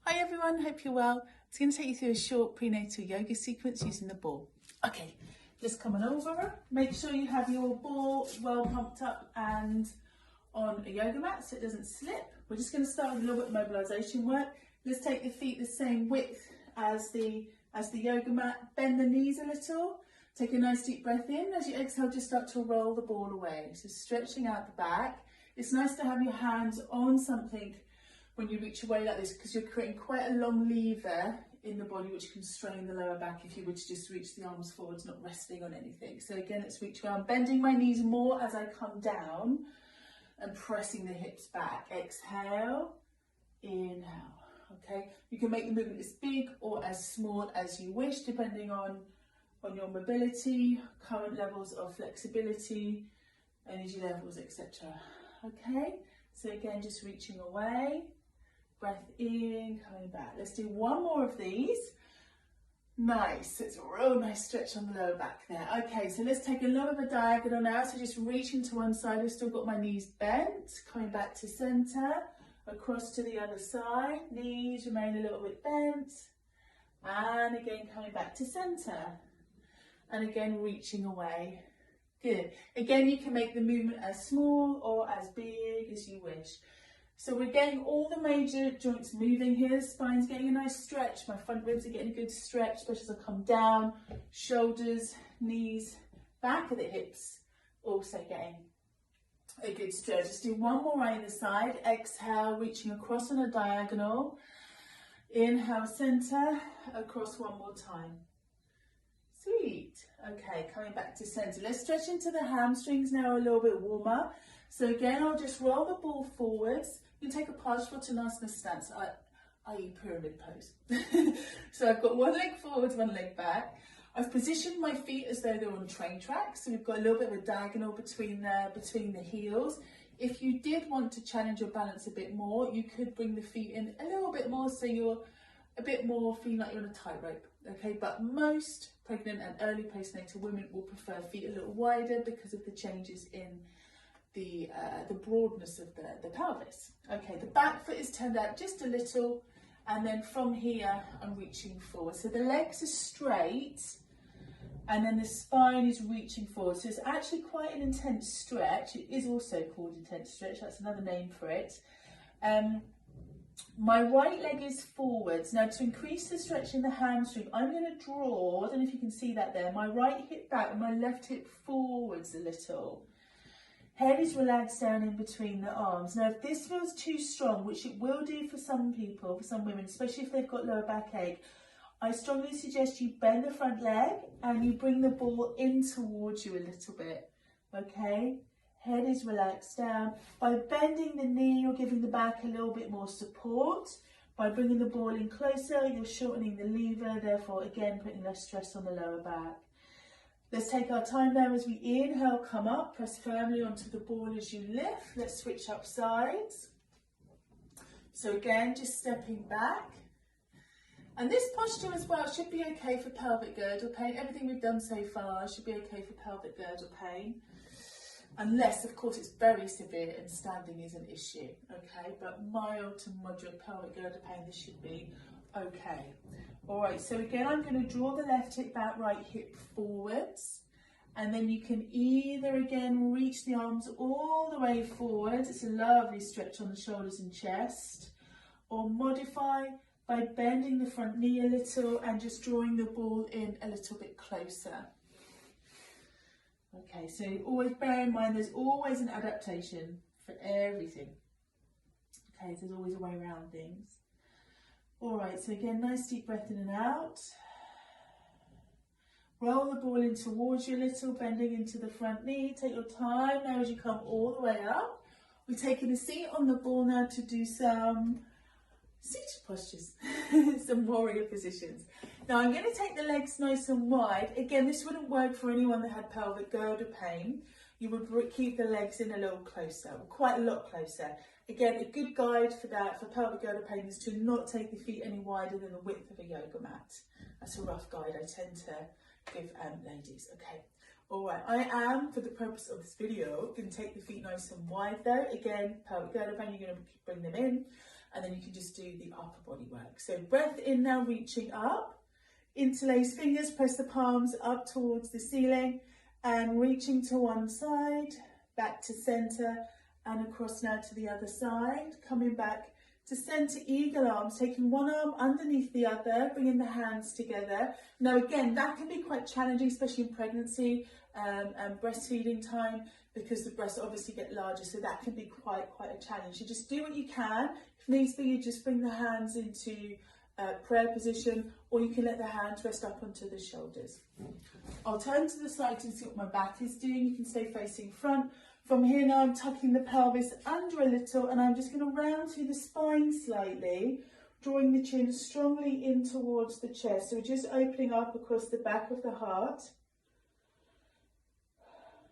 Hi everyone, hope you're well. It's going to take you through a short prenatal yoga sequence using the ball. Okay, just come on over. Make sure you have your ball well pumped up and on a yoga mat so it doesn't slip. We're just going to start with a little bit of mobilization work. Let's take the feet the same width as the yoga mat. Bend the knees a little. Take a nice deep breath in. As you exhale, just start to roll the ball away. So stretching out the back. It's nice to have your hands on something when you reach away like this, because you're creating quite a long lever in the body which can strain the lower back if you were to just reach the arms forwards, not resting on anything. So again, let's reach around, bending my knees more as I come down and pressing the hips back. Exhale, inhale. Okay, you can make the movement as big or as small as you wish, depending on your mobility, current levels of flexibility, energy levels, etc. Okay, so again, just reaching away. Breath in, coming back. Let's do one more of these. Nice, it's a real nice stretch on the lower back there. Okay, so let's take a lot of a diagonal now. So just reaching to one side, I've still got my knees bent, coming back to center, across to the other side. Knees remain a little bit bent. And again, coming back to center. And again, reaching away. Good. Again, you can make the movement as small or as big as you wish. So we're getting all the major joints moving here. The spine's getting a nice stretch. My front ribs are getting a good stretch, especially as I come down. Shoulders, knees, back of the hips also getting a good stretch. Let's do one more on either side. Exhale, reaching across on a diagonal. Inhale, center, across one more time. Sweet. Okay, coming back to center. Let's stretch into the hamstrings now, a little bit warmer. So again, I'll just roll the ball forwards. You can take a Parsvottanasana stance, i.e. pyramid pose. So I've got one leg forwards, one leg back. I've positioned my feet as though they're on train tracks. So we've got a little bit of a diagonal between the heels. If you did want to challenge your balance a bit more, you could bring the feet in a little bit more so you're a bit more feeling like you're on a tightrope. Okay, but most pregnant and early postnatal women will prefer feet a little wider because of the changes in the broadness of the pelvis. Okay, the back foot is turned out just a little, and then from here I'm reaching forward. So the legs are straight, and then the spine is reaching forward. So it's actually quite an intense stretch. It is also called intense stretch. That's another name for it. My right leg is forwards. Now to increase the stretch in the hamstring, I'm going to draw, I don't know if you can see that there, my right hip back and my left hip forwards a little. Head is relaxed down in between the arms. Now if this feels too strong, which it will do for some people, for some women, especially if they've got lower backache, I strongly suggest you bend the front leg and you bring the ball in towards you a little bit, okay? Head is relaxed down. By bending the knee, you're giving the back a little bit more support. By bringing the ball in closer, you're shortening the lever, therefore again putting less stress on the lower back. Let's take our time there as we inhale, come up, press firmly onto the ball as you lift. Let's switch up sides. So again, just stepping back. And this posture as well should be okay for pelvic girdle pain. Everything we've done so far should be okay for pelvic girdle pain. Unless, of course, it's very severe and standing is an issue, okay? But mild to moderate pelvic girdle pain, this should be okay. All right, so again, I'm going to draw the left hip back, right hip forwards. And then you can either, again, reach the arms all the way forwards. It's a lovely stretch on the shoulders and chest. Or modify by bending the front knee a little and just drawing the ball in a little bit closer. Okay, so always bear in mind there's always an adaptation for everything. Okay, so there's always a way around things. All right, so again, nice deep breath in and out. Roll the ball in towards you a little, bending into the front knee. Take your time now as you come all the way up. We're taking a seat on the ball now to do some seated postures, some warrior positions. Now I'm going to take the legs nice and wide. Again, this wouldn't work for anyone that had pelvic girdle pain. You would keep the legs in a little closer, quite a lot closer. Again, a good guide for that, for pelvic girdle pain, is to not take the feet any wider than the width of a yoga mat. That's a rough guide I tend to give ladies. Okay, all right, I am, for the purpose of this video, going to take the feet nice and wide though. Again, pelvic girdle pain, you're going to bring them in. and then you can just do the upper body work. So breath in now, reaching up, interlace fingers, press the palms up towards the ceiling and reaching to one side, back to center and across now to the other side, coming back to center, eagle arms, taking one arm underneath the other, bringing the hands together. Now again, that can be quite challenging, especially in pregnancy and breastfeeding time, because the breasts obviously get larger, so that can be quite a challenge. You just do what you can. If needs be, you just bring the hands into prayer position, or you can let the hands rest up onto the shoulders. I'll turn to the side to see what my back is doing. You can stay facing front. From here now, I'm tucking the pelvis under a little, and I'm just going to round through the spine slightly, drawing the chin strongly in towards the chest. So we're just opening up across the back of the heart,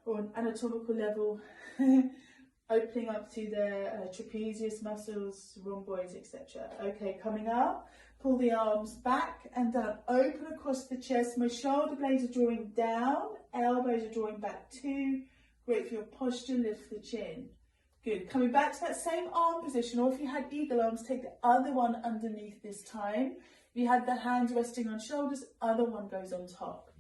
or an anatomical level, opening up to the trapezius muscles, rhomboids, etc. Okay, coming up, pull the arms back and down, open across the chest. My shoulder blades are drawing down, elbows are drawing back too. Great for your posture, lift the chin. Good. Coming back to that same arm position, or if you had eagle arms, take the other one underneath this time. If you had the hands resting on shoulders, other one goes on top.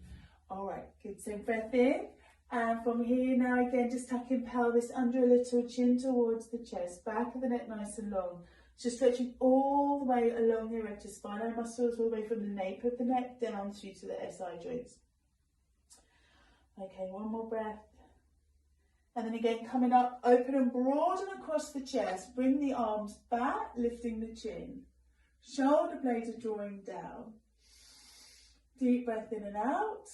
All right, good. Same breath in. And from here now, again, just tucking pelvis under a little, chin towards the chest, back of the neck nice and long. Just stretching all the way along the erector spinae muscles, all the way from the nape of the neck down through to the SI joints. Okay, one more breath. And then again, coming up, open and broaden across the chest. Bring the arms back, lifting the chin. Shoulder blades are drawing down. Deep breath in and out.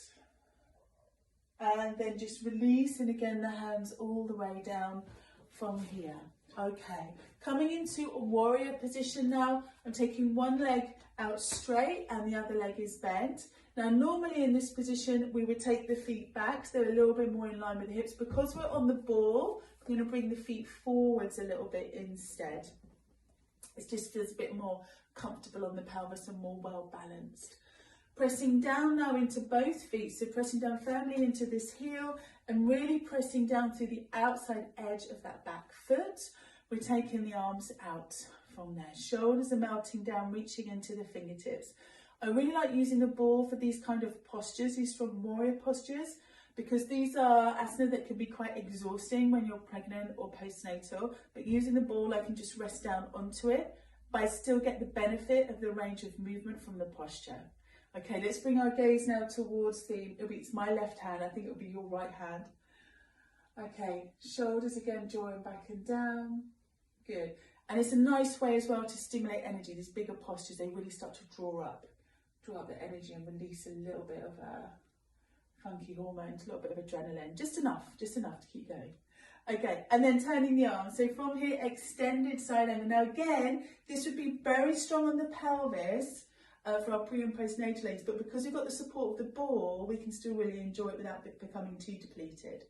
And then just release, and again, the hands all the way down from here. Okay, coming into a warrior position now. I'm taking one leg out straight and the other leg is bent. Now, normally in this position, we would take the feet back, so they're a little bit more in line with the hips. Because we're on the ball, I'm going to bring the feet forwards a little bit instead. It just feels a bit more comfortable on the pelvis and more well balanced. Pressing down now into both feet, so pressing down firmly into this heel and really pressing down through the outside edge of that back foot. We're taking the arms out from there. Shoulders are melting down, reaching into the fingertips. I really like using the ball for these kind of postures, these strong warrior postures, because these are asana that can be quite exhausting when you're pregnant or postnatal, but using the ball, I can just rest down onto it, but I still get the benefit of the range of movement from the posture. Okay, let's bring our gaze now towards it's my left hand, I think it'll be your right hand. Okay, shoulders again, drawing back and down. Good. And it's a nice way as well to stimulate energy. These bigger postures, they really start to draw up the energy and release a little bit of funky hormones, a little bit of adrenaline, just enough to keep going. Okay, and then turning the arms. So from here, extended side angle. Now again, this would be very strong on the pelvis for our pre and postnatal aids, but because we've got the support of the ball, we can still really enjoy it without it becoming too depleted.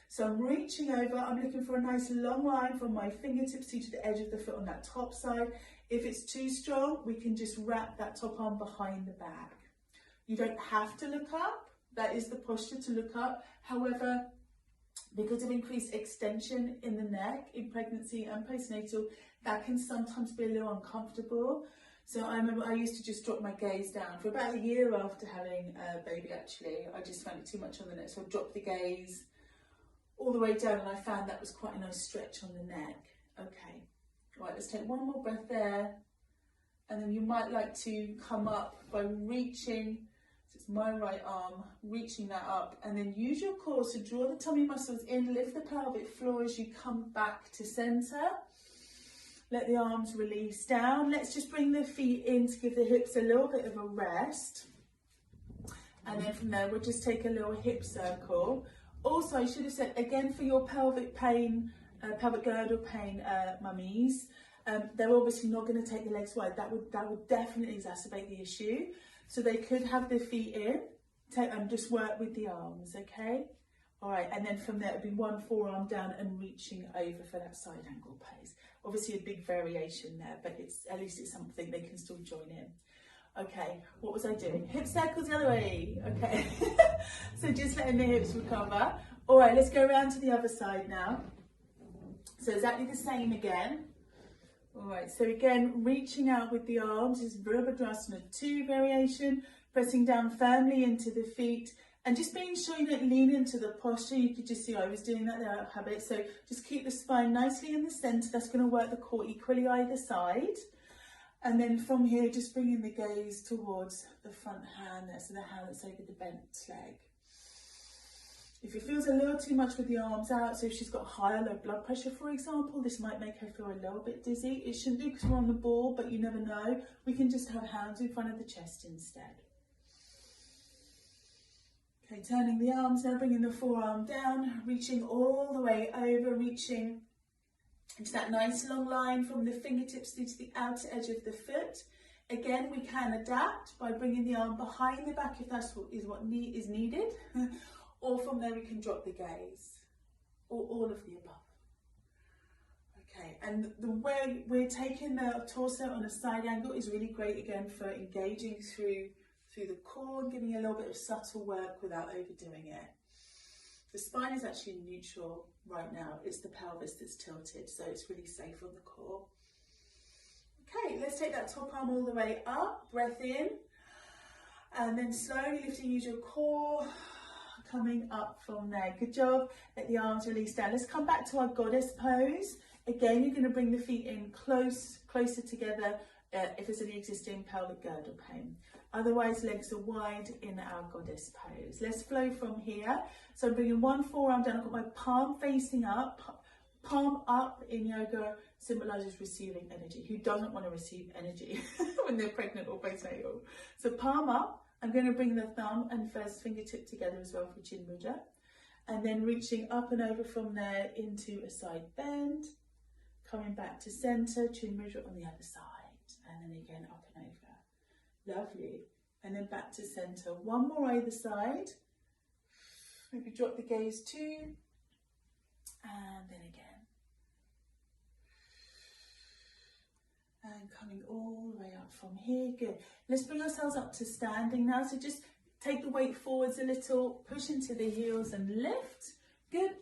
So I'm reaching over, I'm looking for a nice long line from my fingertips to the edge of the foot on that top side. If it's too strong, we can just wrap that top arm behind the back. You don't have to look up. That is the posture to look up. However, because of increased extension in the neck in pregnancy and postnatal, that can sometimes be a little uncomfortable. So I remember I used to just drop my gaze down for about a year after having a baby, actually. I just found it too much on the neck, so I dropped the gaze all the way down, and I found that was quite a nice stretch on the neck. Okay, right, let's take one more breath there, and then you might like to come up by reaching, so it's my right arm, reaching that up, and then use your core, so draw the tummy muscles in, lift the pelvic floor as you come back to center. Let the arms release down. Let's just bring the feet in to give the hips a little bit of a rest, and then from there we'll just take a little hip circle. Also, I should have said, again, for your pelvic pain, pelvic girdle pain, mummies, they're obviously not going to take the legs wide. That would definitely exacerbate the issue. So they could have their feet in, and just work with the arms, okay? All right, and then from there, it'd be one forearm down and reaching over for that side angle pose. Obviously a big variation there, but at least it's something they can still join in. Okay, what was I doing? Hip circles the other way. Okay, so just letting the hips recover. All right, let's go around to the other side now. So exactly the same again. All right, so again, reaching out with the arms is Virabhadrasana 2 variation, pressing down firmly into the feet and just being sure you don't lean into the posture. You could just see I was doing that there out of habit. So just keep the spine nicely in the center. That's going to work the core equally either side. And then from here, just bringing the gaze towards the front hand there, so the hand that's over the bent leg. If it feels a little too much with the arms out, so if she's got high or low blood pressure, for example, this might make her feel a little bit dizzy. It shouldn't do because we're on the ball, but you never know. We can just have hands in front of the chest instead. Okay, turning the arms now, bringing the forearm down, reaching all the way over, reaching into that nice long line from the fingertips through to the outer edge of the foot. Again, we can adapt by bringing the arm behind the back if that's what is needed. Or from there we can drop the gaze, or all of the above. Okay, and the way we're taking the torso on a side angle is really great again for engaging through the core and giving a little bit of subtle work without overdoing it. The spine is actually neutral right now. It's the pelvis that's tilted, so it's really safe on the core. Okay, let's take that top arm all the way up, breath in, and then slowly lifting, use your core, coming up from there. Good job. Let the arms release down. Let's come back to our goddess pose. Again, you're going to bring the feet in closer together if there's any existing pelvic girdle pain. Otherwise, legs are wide in our goddess pose. Let's flow from here. So I'm bringing one forearm down. I've got my palm facing up. Palm up in yoga symbolizes receiving energy. Who doesn't want to receive energy when they're pregnant or postnatal? So palm up. I'm going to bring the thumb and first fingertip together as well for Chin Mudra. And then reaching up and over from there into a side bend. Coming back to center, Chin Mudra on the other side. And then again up and over. Lovely. And then back to center. One more either side. Maybe drop the gaze too. And then again. And coming all the way up from here. Good. Let's bring ourselves up to standing now. So just take the weight forwards a little, push into the heels and lift. Good.